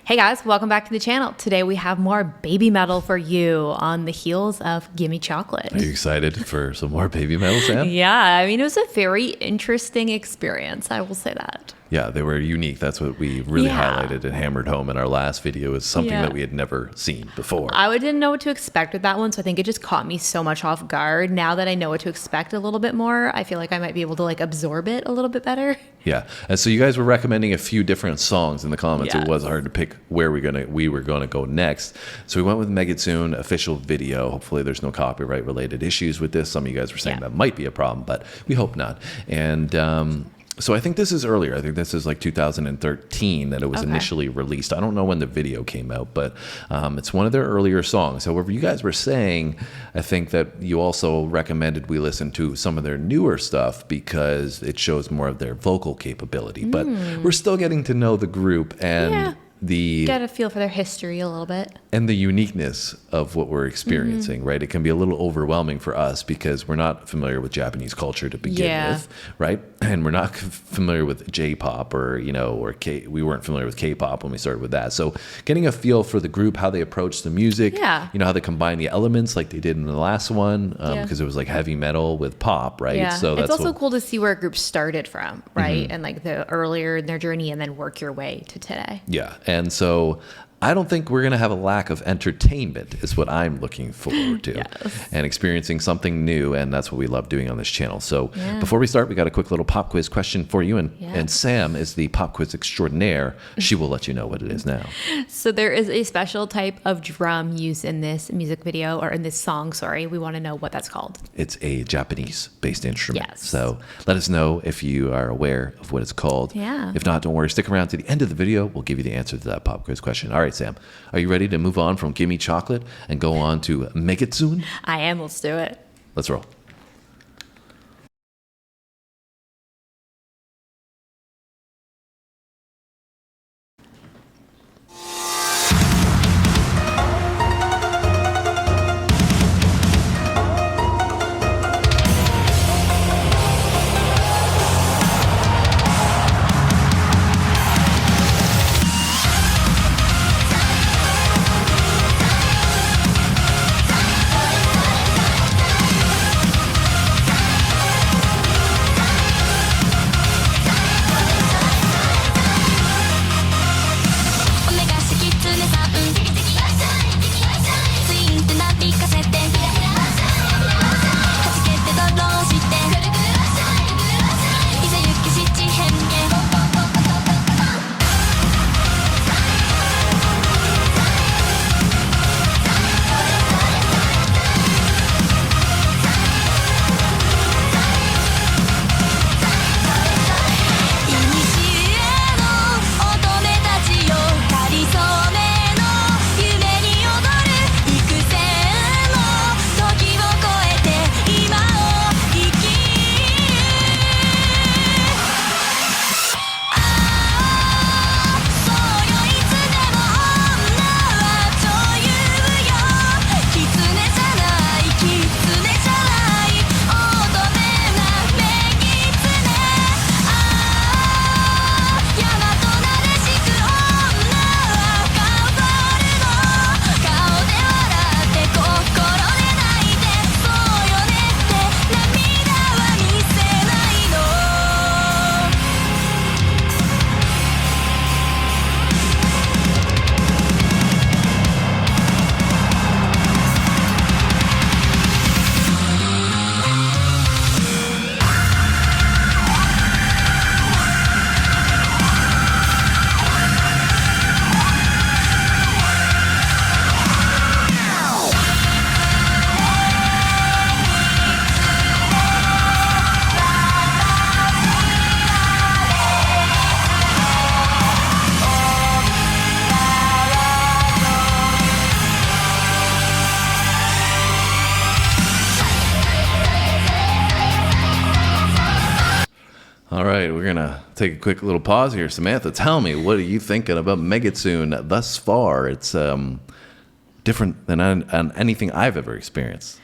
Hey guys, welcome back to the channel. Today we have more Babymetal for you on the heels of Gimme Chocolate. Are you excited for some more Babymetal, Sam? Yeah, I mean, it was a very interesting experience, I will say that. Yeah, they were unique. That's what we really highlighted and hammered home in our last video, is something that we had never seen before. I didn't know what to expect with that one, so I think it just caught me so much off guard. Now that I know what to expect a little bit more, I feel like I might be able to absorb it a little bit better. Yeah, and so you guys were recommending a few different songs in the comments. Yes. It was hard to pick where we were gonna go next. So we went with Megitsune official video. Hopefully there's no copyright related issues with this. Some of you guys were saying that might be a problem, but we hope not. And so I think this is earlier. I think this is like 2013 that it was initially released. I don't know when the video came out, but it's one of their earlier songs. However, you guys were saying, I think that you also recommended we listen to some of their newer stuff because it shows more of their vocal capability. But we're still getting to know the group and get a feel for their history a little bit. And the uniqueness of what we're experiencing, right? It can be a little overwhelming for us because we're not familiar with Japanese culture to begin with, right? And we're not familiar with J-pop or we weren't familiar with K-pop when we started with that. So getting a feel for the group, how they approach the music, how they combine the elements like they did in the last one, because it was like heavy metal with pop, right? Yeah. So it's also cool to see where a group started from, right? And like the earlier in their journey and then work your way to today. Yeah. And so I don't think we're going to have a lack of entertainment is what I'm looking forward to and experiencing something new. And that's what we love doing on this channel. So before we start, we got a quick little pop quiz question for you. And Sam is the pop quiz extraordinaire. She will let you know what it is now. So there is a special type of drum used in this music video or in this song. Sorry. We want to know what that's called. It's a Japanese based instrument. Yes. So let us know if you are aware of what it's called. Yeah. If not, don't worry. Stick around to the end of the video. We'll give you the answer to that pop quiz question. All right, Sam, are you ready to move on from Gimme Chocolate and go on to Megitsune? I am. Let's do it. Let's roll. All right, we're going to take a quick little pause here. Samantha, tell me, what are you thinking about Megitsune thus far? It's different than anything I've ever experienced.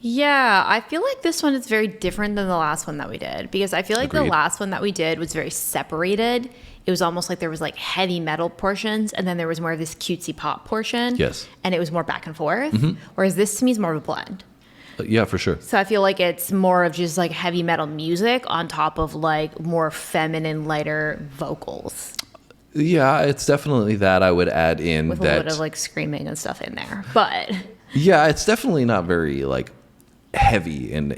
Yeah, I feel like this one is very different than the last one that we did because I feel like the Agreed. last one that we did was very separated. It was almost like there was like heavy metal portions and then there was more of this cutesy pop portion. Yes. And it was more back and forth. Whereas this to me is more of a blend. Yeah, for sure. So I feel like it's more of just like heavy metal music on top of like more feminine, lighter vocals Yeah, it's definitely that. I would add in with a that. little bit of like screaming and stuff in there. But Yeah, it's definitely not very like heavy, and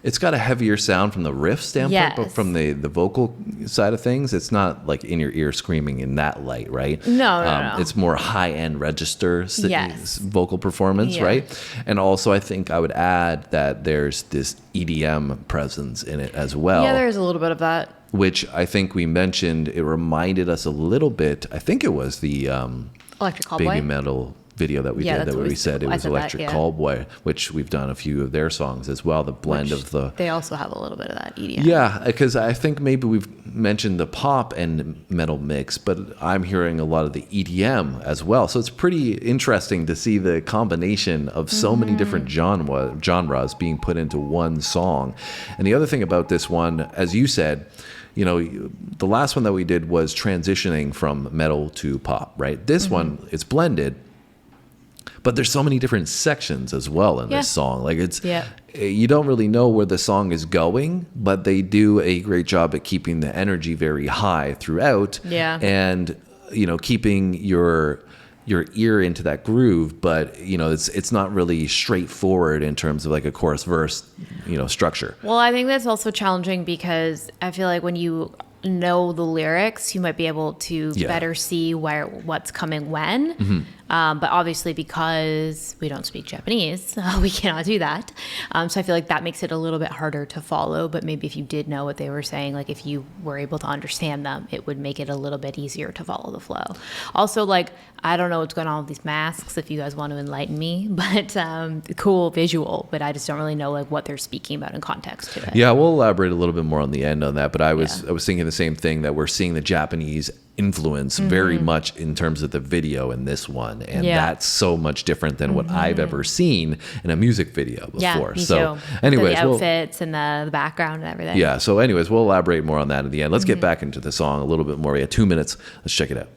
it's got a heavier sound from the riff standpoint, but Yes. from the vocal side of things, it's not like in your ear screaming in that light, right? No. It's more high end register Yes. vocal performance, Yeah. right? And also, I think I would add that there's this EDM presence in it as well. yeah, there's a little bit of that. Which I think we mentioned. It reminded us a little bit. I think it was the Electric Callboy. Babymetal video that we Yeah, did that's that what we said it I was said that, Electric yeah. Callboy, which we've done a few of their songs as well. The blend of the They also have a little bit of that EDM. yeah, because I think maybe we've mentioned the pop and metal mix, but I'm hearing a lot of the EDM as well. So it's pretty interesting to see the combination of so many different genres being put into one song. And the other thing about this one, as you said, the last one that we did was transitioning from metal to pop, right? This one, it's blended, but there's so many different sections as well in Yeah. this song. Like Yeah. you don't really know where the song is going, but they do a great job at keeping the energy very high throughout. Yeah. And keeping your ear into that groove, but it's not really straightforward in terms of like a chorus verse, structure. Well, I think that's also challenging because I feel like when you know the lyrics, you might be able to Yeah. better see what's coming when. But obviously, because we don't speak Japanese, we cannot do that. So I feel like that makes it a little bit harder to follow. But maybe if you did know what they were saying, like if you were able to understand them, it would make it a little bit easier to follow the flow. Also, like, I don't know what's going on with these masks, if you guys want to enlighten me, but cool visual, but I just don't really know like what they're speaking about in context to it. Yeah, we'll elaborate a little bit more on the end on that, but I was thinking the same thing, that we're seeing the Japanese influence very much in terms of the video in this one, and Yeah. that's so much different than what I've ever seen in a music video before. Yeah, me So too. anyways, the outfits and the background and everything. yeah, so anyways, we'll elaborate more on that at the end. Let's get back into the song a little bit more. We have 2 minutes. Let's check it out.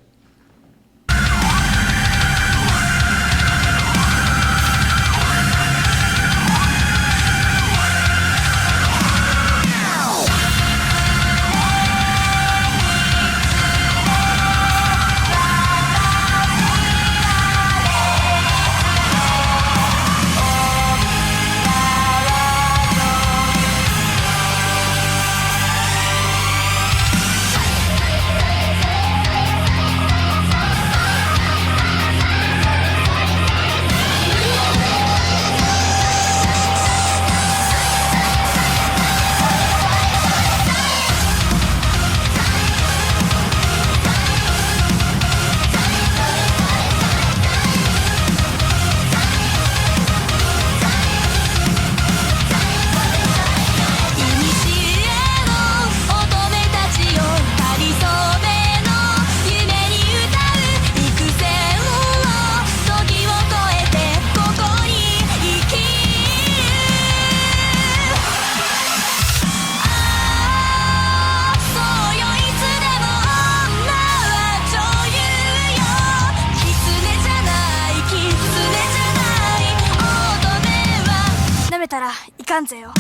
いかんぜよ。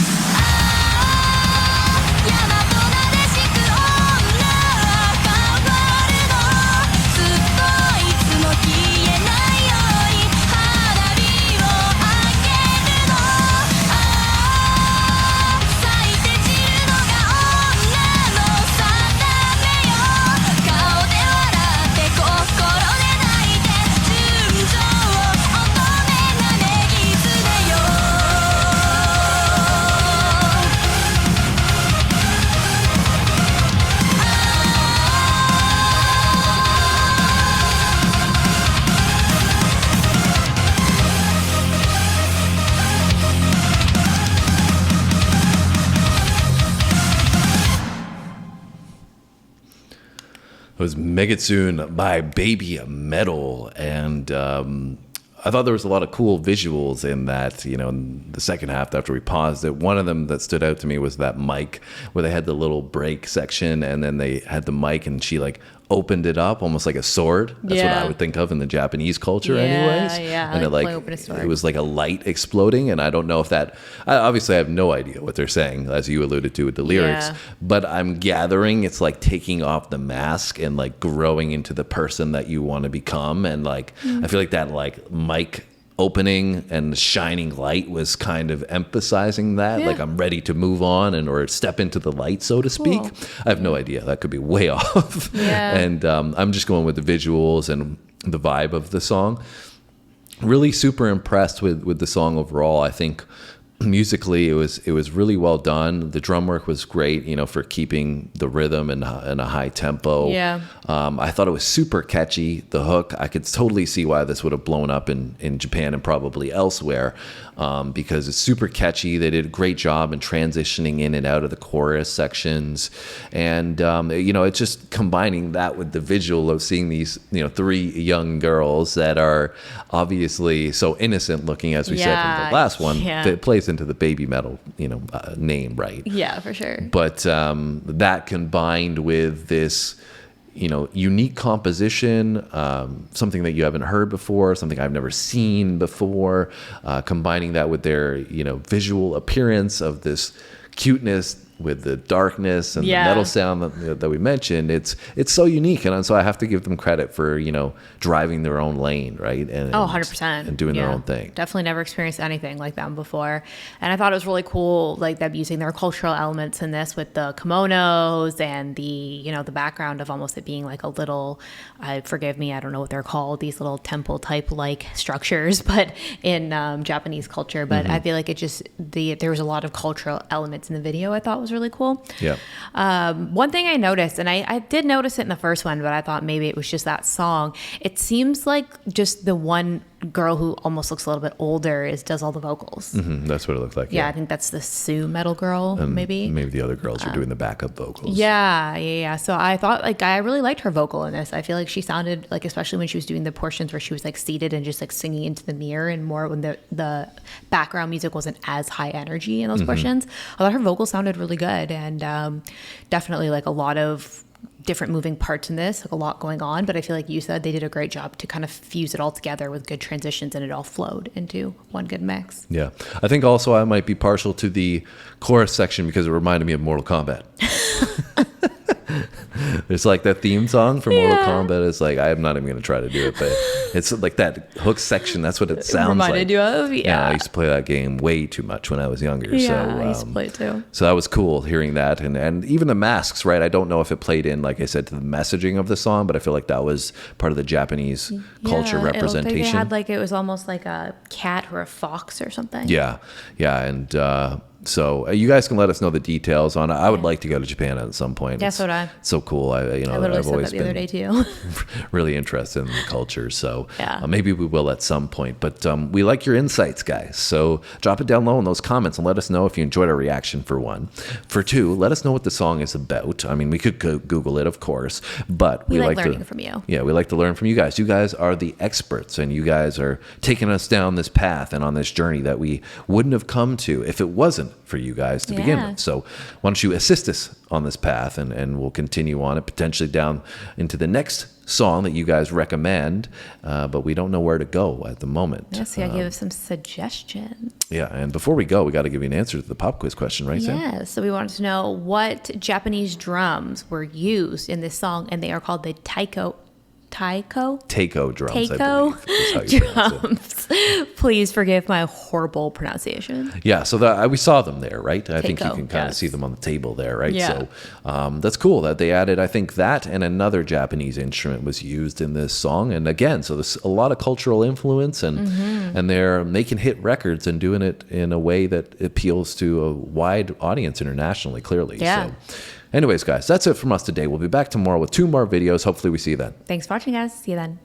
It was Megitsune by Babymetal, and I thought there was a lot of cool visuals in that, in the second half after we paused it. One of them that stood out to me was that mic where they had the little break section and then they had the mic and she like opened it up almost like a sword. That's what I would think of in the Japanese culture anyways. Yeah, and it was like a light exploding. And I don't know if obviously I have no idea what they're saying, as you alluded to with the lyrics, but I'm gathering it's like taking off the mask and like growing into the person that you want to become. And like, I feel like that like mic opening and shining light was kind of emphasizing that like I'm ready to move on or step into the light, so to speak. I have no idea, that could be way off. And I'm just going with the visuals and the vibe of the song. Really super impressed with the song overall. I think musically it was really well done. The drum work was great, for keeping the rhythm and a high tempo. I thought it was super catchy. The hook, I could totally see why this would have blown up in Japan and probably elsewhere, because it's super catchy. They did a great job in transitioning in and out of the chorus sections, and it's just combining that with the visual of seeing these 3 young girls that are obviously so innocent looking, as we said in the last one. That plays into the Babymetal name, right? Yeah, for sure. But that combined with this unique composition, something that you haven't heard before, something I've never seen before, combining that with their visual appearance of this cuteness with the darkness and the metal sound that we mentioned, it's so unique, and so I have to give them credit for driving their own lane, right? And 100%, and doing their own thing. Definitely never experienced anything like them before, and I thought it was really cool, like them using their cultural elements in this with the kimonos and the the background of almost it being like a little, forgive me, I don't know what they're called, these little temple type like structures, but in Japanese culture. But I feel like there was a lot of cultural elements in the video I thought was really cool. One thing I noticed, and I did notice it in the first one, but I thought maybe it was just that song. It seems like just the one girl who almost looks a little bit older does all the vocals. That's what it looked like. I think that's the Sue metal girl, and maybe the other girls are doing the backup vocals. So I thought I really liked her vocal in this. I feel like she sounded like, especially when she was doing the portions where she was like seated and just like singing into the mirror, and more when the background music wasn't as high energy in those portions. I thought her vocal sounded really good, and definitely like a lot of different moving parts in this, like a lot going on, but I feel like you said they did a great job to kind of fuse it all together with good transitions, and it all flowed into one good mix. I think also I might be partial to the chorus section because it reminded me of Mortal Kombat. There's like that theme song for Mortal Kombat. It's like, I'm not even going to try to do it, but it's like that hook section. That's what it sounds like. Reminded you of? I used to play that game way too much when I was younger. I used to play it too. So that was cool hearing that. And even the masks, right? I don't know if it played in, like I said, to the messaging of the song, but I feel like that was part of the Japanese culture representation. It looked like they had like, it was almost like a cat or a fox or something. And so you guys can let us know the details on it. I would like to go to Japan at some point. Yeah, so would I. So cool. I've always been the other day too. really interested in the culture. So maybe we will at some point. But we like your insights, guys. So drop it down low in those comments and let us know if you enjoyed our reaction, for one. For two, let us know what the song is about. I mean, we could Google it, of course, but we like learning from you. Yeah, we like to learn from you guys. You guys are the experts, and you guys are taking us down this path and on this journey that we wouldn't have come to if it wasn't for you guys to begin with. So why don't you assist us on this path, and we'll continue on it, potentially down into the next song that you guys recommend, but we don't know where to go at the moment. Yes, give us some suggestions. And before we go, we got to give you an answer to the pop quiz question, right, Sam? Yes, so we wanted to know what Japanese drums were used in this song, and they are called the taiko drums. I believe, drums. Please forgive my horrible pronunciation. So we saw them there, right? I think you can kind of yes. see them on the table there, right? Yeah. So that's cool that they added, I think, that and another Japanese instrument was used in this song. And again, so there's a lot of cultural influence, and they're making hit records and doing it in a way that appeals to a wide audience internationally, clearly. Yeah. So anyways, guys, that's it from us today. We'll be back tomorrow with 2 more videos. Hopefully we see you then. Thanks for watching, guys. See you then.